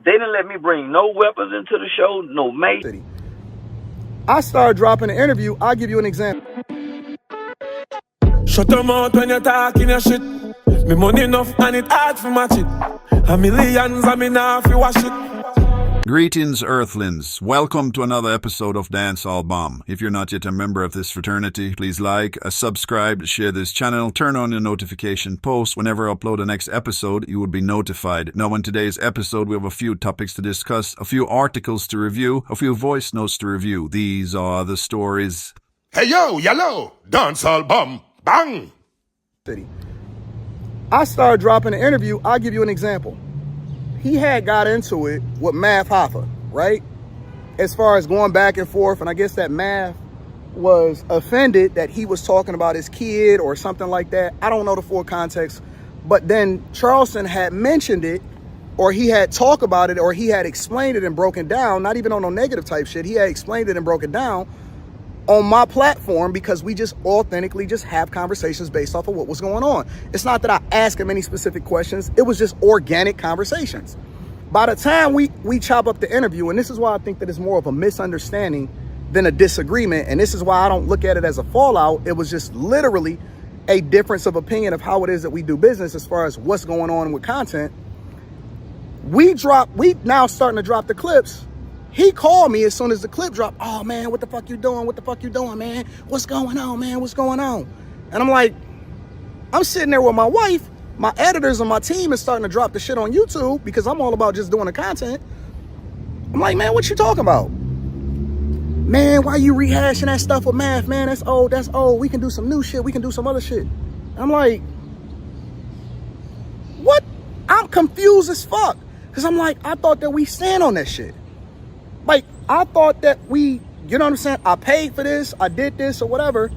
They didn't let me bring no weapons into the show, no mate. I started dropping an interview. I'll give you an example. Shut them out when you're talking your shit. Me money enough and it hard for match it. A millions and me now fi wash it. Greetings, Earthlings. Welcome to another episode of Dancehall Bomb. If you're not yet a member of this fraternity, please like, subscribe, share this channel, turn on your notification post. Whenever I upload the next episode, you will be notified. Now, in today's episode, we have a few topics to discuss, a few articles to review, a few voice notes to review. These are the stories. Hey yo, yellow, Dancehall Bomb, bang! I started dropping an interview. I'll give you an example. He had got into it with Math Hoffa, right? As far as going back and forth, and I guess that Math was offended that he was talking about his kid or something like that. I don't know the full context, but then Charleston had mentioned it, or he had talked about it, or he had explained it and broken down, not even on no negative type shit. He had explained it and broken down on my platform because we just authentically just have conversations based off of what was going on. It's not that I ask him any specific questions. It was just organic conversations. By the time we chop up the interview, and this is why I think that it's more of a misunderstanding than a disagreement, and this is why I don't look at it as a fallout. It was just literally a difference of opinion of how it is that we do business as far as what's going on with content. We now starting to drop the clips. He called me as soon as the clip dropped. Oh, man, what the fuck you doing? What the fuck you doing, man? What's going on, man? What's going on? And I'm like, I'm sitting there with my wife. My editors and my team is starting to drop the shit on YouTube because I'm all about just doing the content. I'm like, man, what you talking about? Man, why you rehashing that stuff with Math, man? That's old. That's old. We can do some new shit. We can do some other shit. And I'm like, what? I'm confused as fuck. Because I'm like, I thought that we stand on that shit. Like, I thought that you know what I'm saying? I paid for this, I did this or whatever.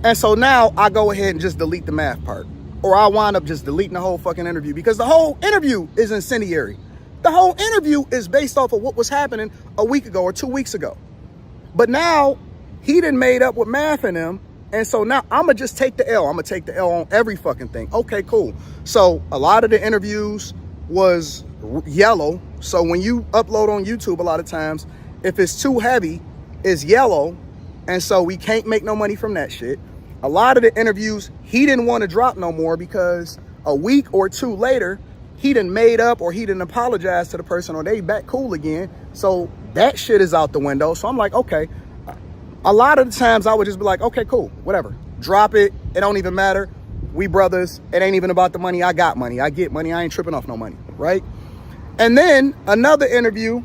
And so now I go ahead and just delete the Math part. Or I wind up just deleting the whole fucking interview because the whole interview is incendiary. The whole interview is based off of what was happening a week ago or 2 weeks ago. But now he done made up with Math and them. And so now I'm going to just take the L. I'm going to take the L on every fucking thing. Okay, cool. So a lot of the interviews was yellow. So when you upload on YouTube, a lot of times, if it's too heavy, it's yellow. And so we can't make no money from that shit. A lot of the interviews, he didn't want to drop no more because a week or two later, he done made up or he didn't apologize to the person or they back cool again. So that shit is out the window. So I'm like, okay. A lot of the times I would just be like, okay, cool, whatever. Drop it. It don't even matter. We brothers. It ain't even about the money. I got money. I get money. I ain't tripping off no money, right? And then another interview,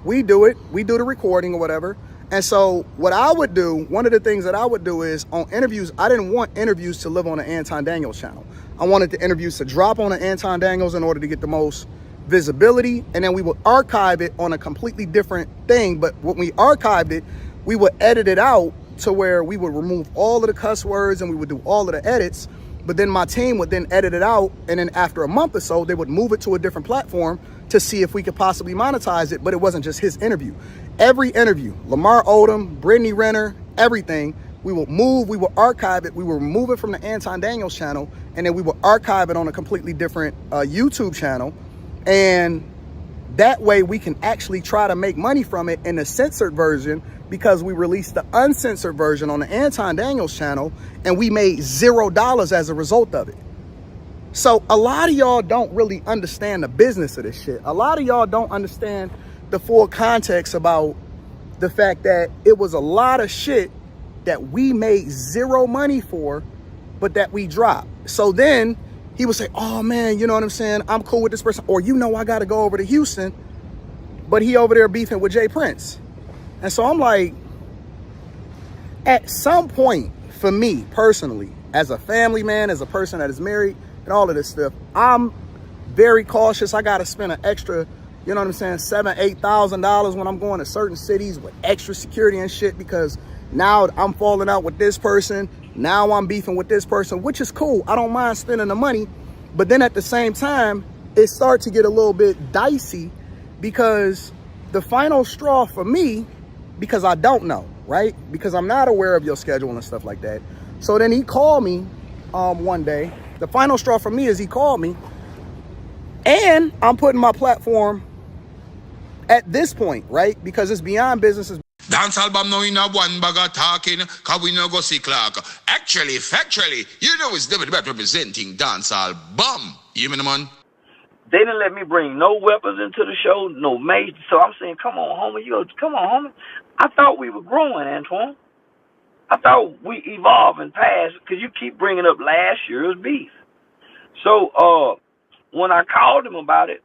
we do it. We do the recording or whatever. And so what I would do, one of the things that I would do is on interviews, I didn't want interviews to live on the Anton Daniels channel. I wanted the interviews to drop on the Anton Daniels in order to get the most visibility. And then we would archive it on a completely different thing. But when we archived it, we would edit it out to where we would remove all of the cuss words and we would do all of the edits. But then my team would then edit it out. And then after a month or so, they would move it to a different platform to see if we could possibly monetize it. But it wasn't just his interview. Every interview, Lamar Odom, Brittany Renner, everything, we will move, we will archive it, we will remove it from the Anton Daniels channel, and then we will archive it on a completely different YouTube channel. And that way we can actually try to make money from it in the censored version because we released the uncensored version on the Anton Daniels channel and we made $0 as a result of it. So a lot of y'all don't really understand the business of this shit. A lot of y'all don't understand the full context about the fact that it was a lot of shit that we made zero money for, but that we dropped. So then he would say, oh man, you know what I'm saying? I'm cool with this person. Or, you know, I got to go over to Houston, but he over there beefing with Jay Prince. And so I'm like, at some point for me personally, as a family man, as a person that is married and all of this stuff, I'm very cautious. I got to spend an extra, you know what I'm saying, $7,000, $8,000 when I'm going to certain cities with extra security and shit because now I'm falling out with this person. Now I'm beefing with this person, which is cool. I don't mind spending the money. But then at the same time, it starts to get a little bit dicey because the final straw for me, because I don't know, right? Because I'm not aware of your schedule and stuff like that. So then he called me one day. The final straw for me is he called me and I'm putting my platform at this point, right? Because it's beyond business. Dance album now in a one bag of talking, cause we no go see Clark. Actually, factually, you know it's the representing dance album. You mean, man? They didn't let me bring no weapons into the show, no mace. So I'm saying, come on, homie. Come on, homie. I thought we were growing, Antoine. I thought we evolved and passed, because you keep bringing up last year's beef. So when I called him about it,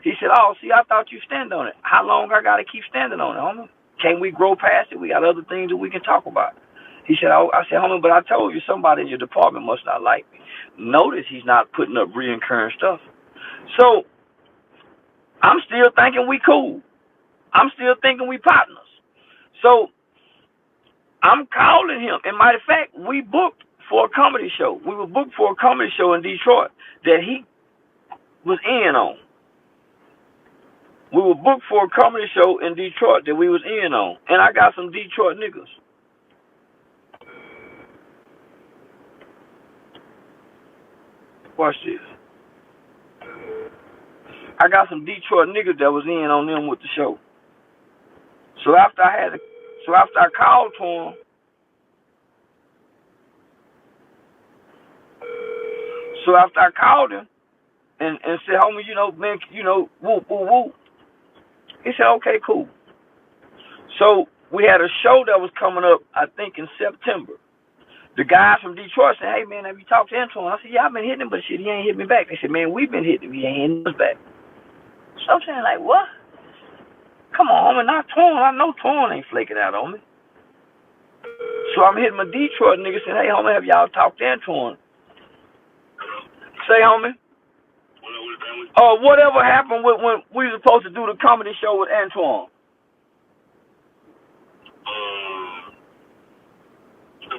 he said, oh, see, I thought you stand on it. How long I got to keep standing on it, homie? Can't we grow past it? We got other things that we can talk about. He said, oh, I said, homie, but I told you somebody in your department must not like me. Notice he's not putting up reoccurring stuff. So I'm still thinking we cool. I'm still thinking we partners. So I'm calling him. And matter of fact, we booked for a comedy show. We were booked for a comedy show in Detroit that he was in on. We were booked for a comedy show in Detroit that we was in on. And I got some Detroit niggas. Watch this. I got some Detroit niggas that was in on them with the show. So after I called to him, and said, homie, man, whoop, whoop, whoop. He said, okay, cool. So we had a show that was coming up, I think, in September. The guys from Detroit said, hey, man, have you talked to Anton? I said, yeah, I've been hitting him, but shit, he ain't hit me back. They said, man, we've been hitting him. He ain't hitting us back. So I'm saying, like, what? Come on, homie, not Torn. I know Torn ain't flaking out on me. So I'm hitting my Detroit nigga saying, hey, homie, have y'all talked to Anton? Say, homie. Whatever happened when we were supposed to do the comedy show with Antoine? The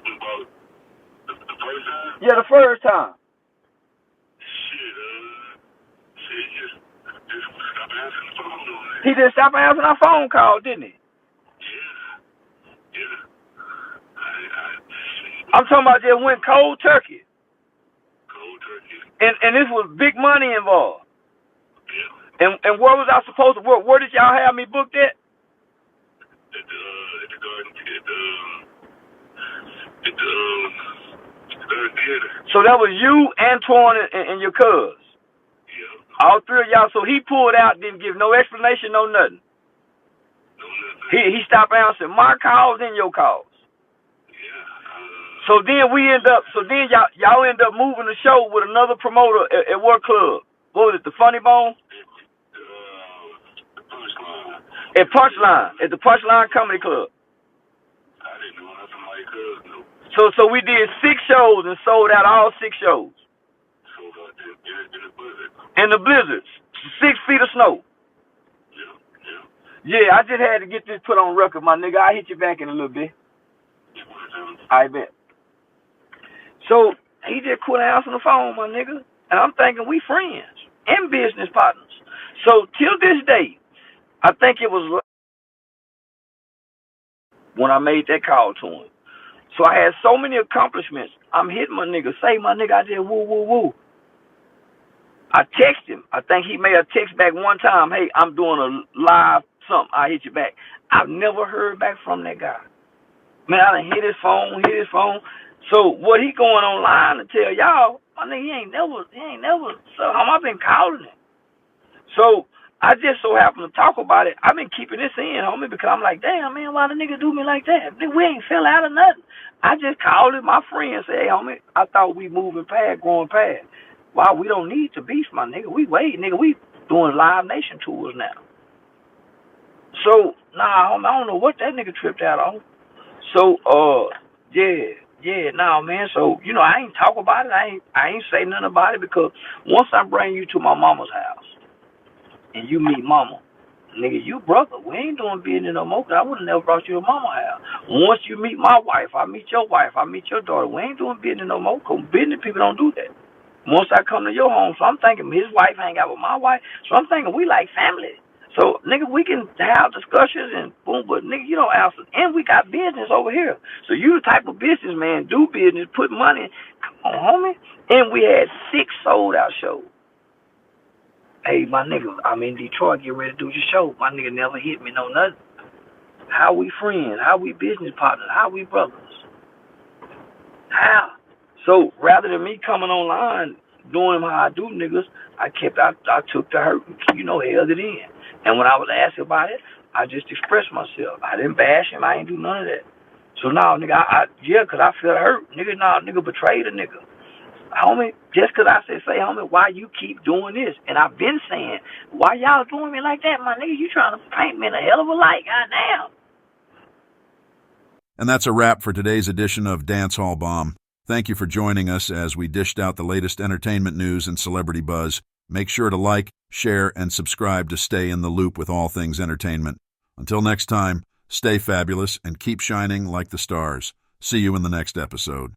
first time? Yeah, the first time. Shit, just stop answering the phone. He just stopped answering our phone call, didn't he? Yeah. I'm talking about just went cold turkey. Cold turkey. And this was big money involved. Yeah. And where was I supposed to work? Where did y'all have me booked at? At the garden, at the Garden Theater. So that was you, Antoine, and your cuz. Yeah. All three of y'all. So he pulled out, didn't give no explanation, no nothing. No nothing. He stopped answering my calls and your calls. Yeah. So then y'all end up moving the show with another promoter at what club? What was it, the Funny Bone? The Punchline. At Punchline, at the Punchline Comedy Club. I didn't know nothing like her, no. So we did 6 shows and sold out all 6 shows. Sold out in the blizzard. In the blizzards, 6 feet of snow. Yeah, I just had to get this put on record, my nigga. I'll hit you back in a little bit. I bet. So he just quit answering the phone, my nigga. And I'm thinking we friends and business partners. So till this day, I think it was when I made that call to him. So I had so many accomplishments. I'm hitting my nigga. Say, my nigga, I just woo, woo, woo. I text him. I think he made a text back one time. Hey, I'm doing a live something. I'll hit you back. I've never heard back from that guy. Man, I done hit his phone. So what he going online to tell y'all, my nigga, he ain't never, so I been calling him. So I just so happened to talk about it. I've been keeping this in, homie, because I'm like, damn, man, why the nigga do me like that? We ain't fell out of nothing. I just called him, my friend, and said, hey, homie, I thought we moving past, growing past. Wow, we don't need to beef, my nigga. We wait, nigga. We doing Live Nation tours now. So, nah, homie, I don't know what that nigga tripped out on. So, man. So, I ain't talk about it. I ain't say nothing about it, because once I bring you to my mama's house and you meet mama, nigga, you brother. We ain't doing business no more, because I would have never brought you to mama's house. Once you meet my wife, I meet your wife, I meet your daughter. We ain't doing business no more, because business people don't do that. Once I come to your home, so I'm thinking his wife hang out with my wife, so I'm thinking we like family. So, nigga, we can have discussions and boom, but, nigga, you don't answer. And we got business over here. So you the type of businessman, do business, put money. Come on, homie. And we had 6 sold-out shows. Hey, my nigga, I'm in Detroit, get ready to do your show. My nigga never hit me, no nothing. How we friends? How we business partners? How we brothers? How? So rather than me coming online doing how I do niggas, I took the hurt and, held it in. And when I was asked about it, I just expressed myself. I didn't bash him. I ain't do none of that. So now, nigga, because I feel hurt. Nigga betrayed a nigga. Homie, just because I say, homie, why you keep doing this? And I've been saying, why y'all doing me like that, my nigga? You trying to paint me in a hell of a light, goddamn. And that's a wrap for today's edition of Dancehall Bomb. Thank you for joining us as we dished out the latest entertainment news and celebrity buzz. Make sure to like, share, and subscribe to stay in the loop with all things entertainment. Until next time, stay fabulous and keep shining like the stars. See you in the next episode.